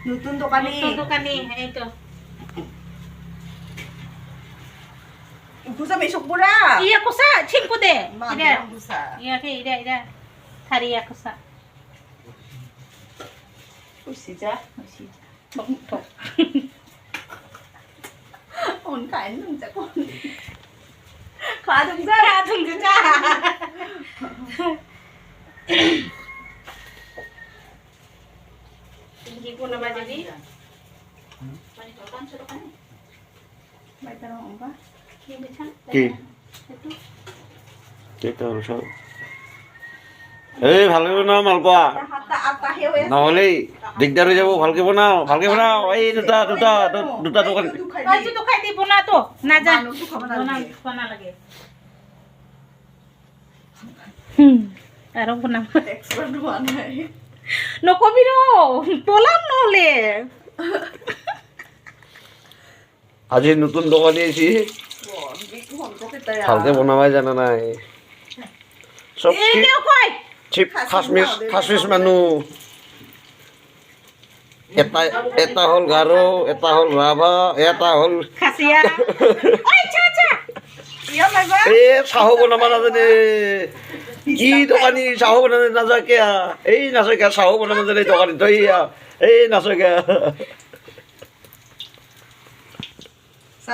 নতুন দোকানী এই তো Busa may sukbura. iya ko sa chingko de Mami ida ang busa. ida thari ako sa Usija. bong to On kain nung sa kon. Kadung sa. kadung ka hindi ko na ba jadi May tanong ba? কি কেটা সব এই ভালকে বনাও মালপোৱা Hata ata hewe. নহ'লেই দিগদাৰ হৈ যাব ভালকে বনাও এই দুটা দোকান ay to kay di po na to na dyan Ano to ka ba Buna, na? buna lagi. Araw ko na. Expert naman ay. No, Komino! Polam no le. আজি নতুন দোকানী আহিছে Hindi ko hon ko kita ya. ভালকে বনাবাই জানা নাই চব Eh, di ako ay. চিপ খাচমিচ মানুহ এটা হ'ল গাৰো এটা হ'ল ৰাভা এটা হ'ল Kasiya. Ay, cha. Iya may ba? এই চাহো বনাব নাজানে কি দোকানী চাহো বনাব নাজাকে এই নাচকে চাহো বনাব নাজানে দোকানী তই এই নাচকে